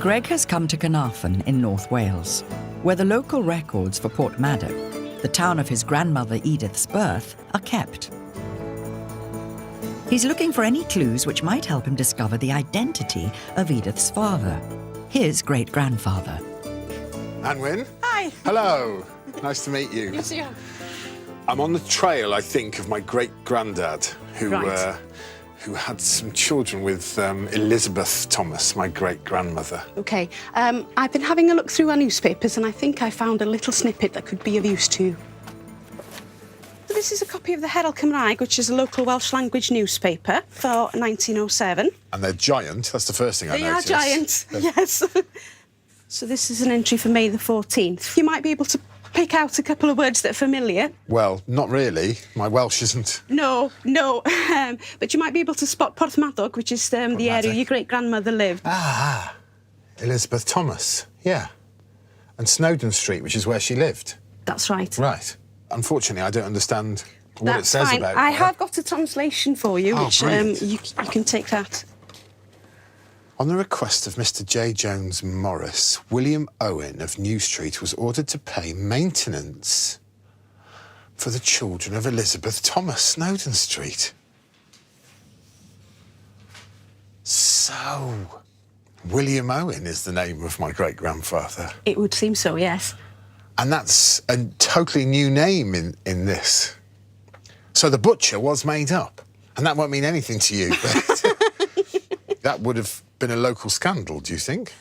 Greg has come to Carnarvon in North Wales, where the local records for Porthmadog, the town of his grandmother Edith's birth, are kept. He's looking for any clues which might help him discover the identity of Edith's father, his great-grandfather. Anwyn? Hi. Hello. Nice to meet you. You too. I'm on the trail, I think, of my great-granddad, who had some children with Elizabeth Thomas, my great-grandmother. OK. I've been having a look through our newspapers and I think I found a little snippet that could be of use to you. So this is a copy of the Herald Cymraeg, which is a local Welsh language newspaper for 1907. And they're giant. That's the first thing I noticed. They are giant, yes. So this is an entry for May the 14th. You might be able to pick out a couple of words that are familiar. Well, not really. My Welsh isn't. No. But you might be able to spot Porthmadog, which is the area your great-grandmother lived. Ah, Elizabeth Thomas, yeah. And Snowdon Street, which is where she lived. That's right. Right. Unfortunately, I don't understand what it says fine. about I her. have got a translation for you, which you can take that. On the request of Mr. J. Jones Morris, William Owen of New Street was ordered to pay maintenance for the children of Elizabeth Thomas, Snowdon Street. So, William Owen is the name of my great-grandfather. It would seem so, yes. And that's a totally new name in this. So the butcher was made up. And that won't mean anything to you, but that would have been a local scandal, do you think?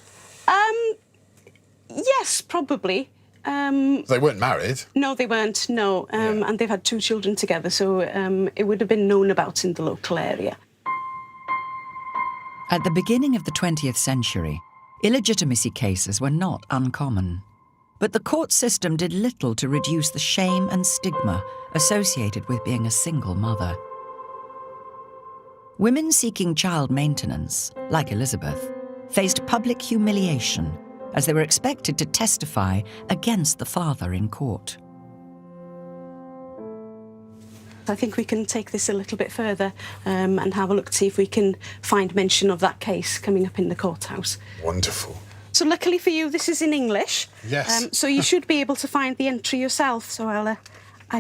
Yes, probably. They weren't married. No, they weren't, no. And they've had 2 children together, so it would have been known about in the local area. At the beginning of the 20th century, illegitimacy cases were not uncommon. But the court system did little to reduce the shame and stigma associated with being a single mother. Women seeking child maintenance, like Elizabeth, faced public humiliation as they were expected to testify against the father in court. I think we can take this a little bit further and have a look to see if we can find mention of that case coming up in the courthouse. Wonderful. So luckily for you, this is in English. Yes. So you should be able to find the entry yourself, so I'll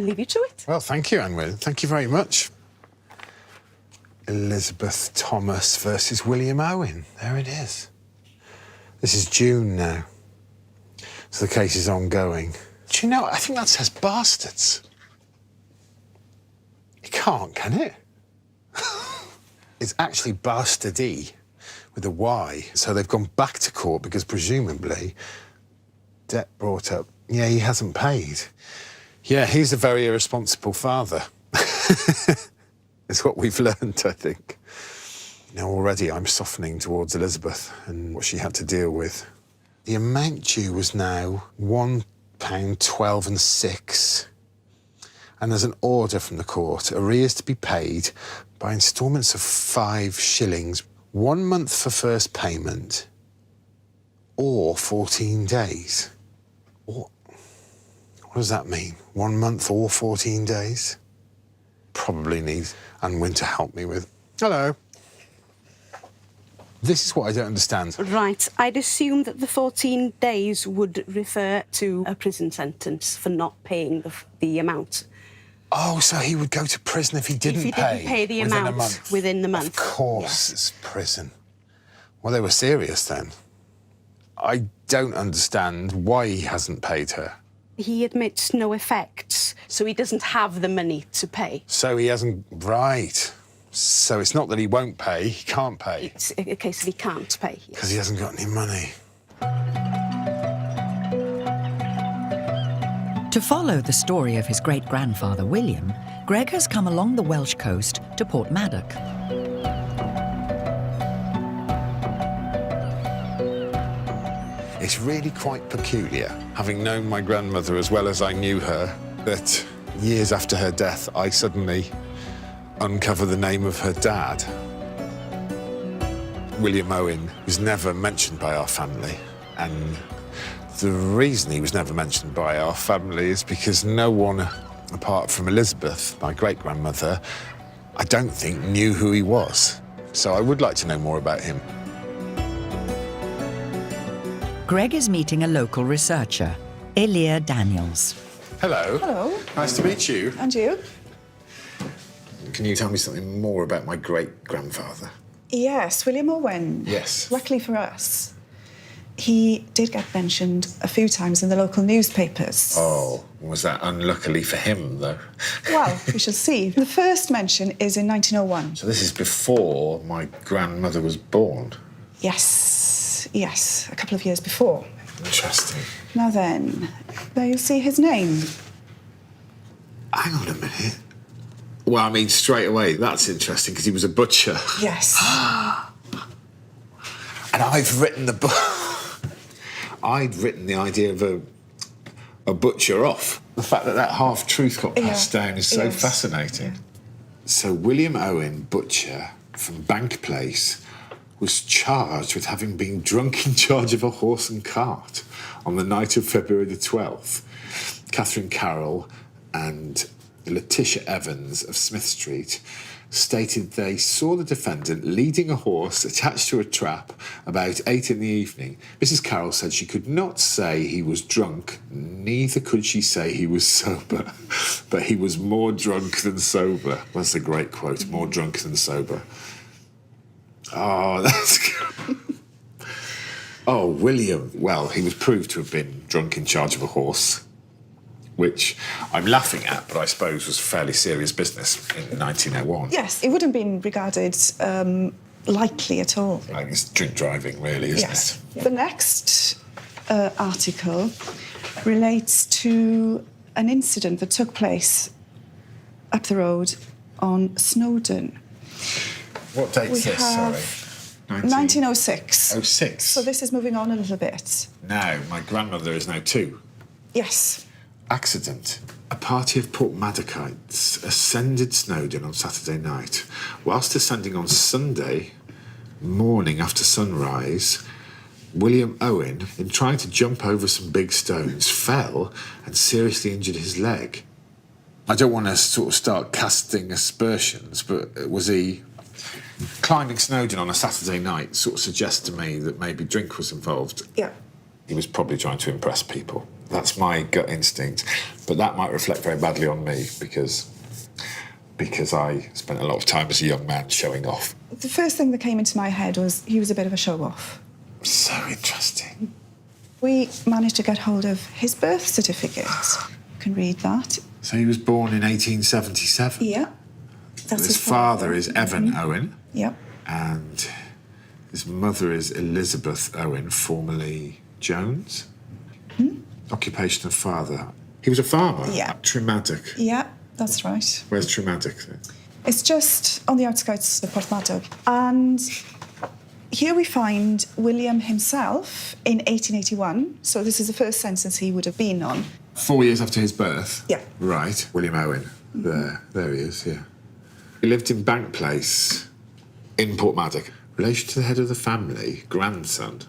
leave you to it. Well, thank you, Anwyn. Thank you very much. Elizabeth Thomas versus William Owen. There it is. This is June now. So the case is ongoing. Do you know, I think that says bastards. It can't, can it? It's actually bastardy with a Y. So they've gone back to court because presumably debt brought up. Yeah, he hasn't paid. Yeah, he's a very irresponsible father. It's what we've learned, I think. Now, already I'm softening towards Elizabeth and what she had to deal with. The amount due was now £1.12 6. And there's an order from the court, arrears to be paid by instalments of 5 shillings, 1 month for first payment, or 14 days. What does that mean? 1 month or 14 days? Probably need Anwyn to help me with. Hello. This is what I don't understand. Right. I'd assume that the 14 days would refer to a prison sentence for not paying the amount. Oh, so he would go to prison if he didn't pay the amount within the month. Of course, it's prison. Well, they were serious then. I don't understand why he hasn't paid her. He admits no effects, so he doesn't have the money to pay. So he hasn't... Right. So it's not that he won't pay, he can't pay. It's a case of he can't pay. Because he hasn't got any money. To follow the story of his great-grandfather William, Greg has come along the Welsh coast to Porthmadog. It's really quite peculiar, having known my grandmother as well as I knew her, that years after her death, I suddenly uncover the name of her dad. William Owen was never mentioned by our family, and the reason he was never mentioned by our family is because no one, apart from Elizabeth, my great-grandmother, I don't think knew who he was. So I would like to know more about him. Greg is meeting a local researcher, Elia Daniels. Hello. Hello. Nice to meet you. And you? Can you tell me something more about my great-grandfather? Yes, William Owen. Yes. Luckily for us, he did get mentioned a few times in the local newspapers. Oh, was that unluckily for him, though? Well, we shall see. The first mention is in 1901. So this is before my grandmother was born. Yes, a couple of years before. Interesting. Now then, there you'll see his name. Hang on a minute. Well, I mean, straight away, that's interesting, because he was a butcher. Yes. And I've written the book. I'd written the idea of a butcher off. The fact that half-truth got passed down is so fascinating. Yeah. So William Owen, butcher, from Bank Place, was charged with having been drunk in charge of a horse and cart on the night of February the 12th. Catherine Carroll and Letitia Evans of Smith Street stated they saw the defendant leading a horse attached to a trap about 8 in the evening. Mrs. Carroll said she could not say he was drunk, neither could she say he was sober, but he was more drunk than sober. That's a great quote, more drunk than sober. Oh, that's good. Oh, William. Well, he was proved to have been drunk in charge of a horse, which I'm laughing at, but I suppose was fairly serious business in 1901. Yes, it wouldn't have been regarded lightly at all. Like it's drink driving, really, isn't it? The next article relates to an incident that took place up the road on Snowdon. What date's this, sorry? 1906. 06? So this is moving on a little bit. Now, my grandmother is now 2. Yes. Accident. A party of Port Maddoxites ascended Snowdon on Saturday night. Whilst ascending on Sunday morning after sunrise, William Owen, in trying to jump over some big stones, fell and seriously injured his leg. I don't want to sort of start casting aspersions, but was he... Climbing Snowdon on a Saturday night sort of suggests to me that maybe drink was involved. Yeah. He was probably trying to impress people. That's my gut instinct. But that might reflect very badly on me because I spent a lot of time as a young man showing off. The first thing that came into my head was he was a bit of a show-off. So interesting. We managed to get hold of his birth certificate. You can read that. So he was born in 1877? Yeah. That's his father is Evan Owen. Yep. And his mother is Elizabeth Owen, formerly Jones. Occupation of father. He was a farmer? Yeah. At Tremaddock. Yeah, that's right. Where's Tremaddock then? It's just on the outskirts of Porthmadog. And here we find William himself in 1881. So this is the first census he would have been on. 4 years after his birth? Yeah. Right. William Owen. There he is, yeah. He lived in Bank Place in Porthmadog. Relation to the head of the family, grandson.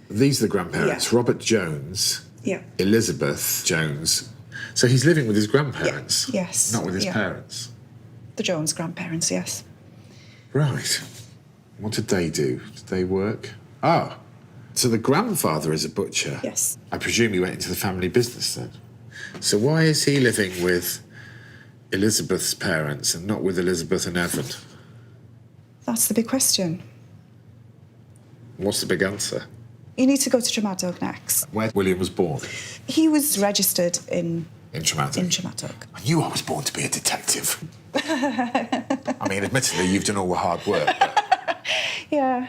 These are the grandparents. Yeah. Robert Jones. Yeah. Elizabeth Jones. So he's living with his grandparents? Yeah. Yes. Not with his parents? The Jones grandparents, yes. Right. What did they do? Did they work? Ah. So the grandfather is a butcher? Yes. I presume he went into the family business then. So why is he living with Elizabeth's parents and not with Elizabeth and Evan? That's the big question. What's the big answer? You need to go to Tremadog next. Where William was born? He was registered in Tremadog. In Tremadog. I knew I was born to be a detective. I mean, admittedly, you've done all the hard work. But... Yeah.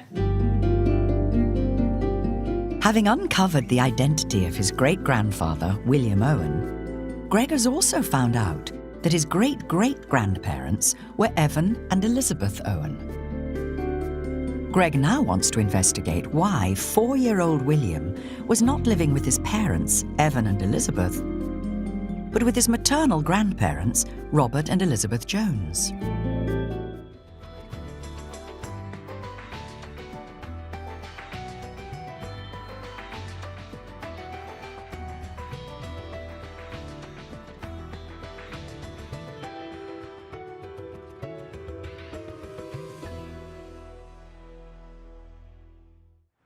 Having uncovered the identity of his great-grandfather, William Owen, Greg has also found out that his great-great-grandparents were Evan and Elizabeth Owen. Greg now wants to investigate why 4-year-old William was not living with his parents, Evan and Elizabeth, but with his maternal grandparents, Robert and Elizabeth Jones.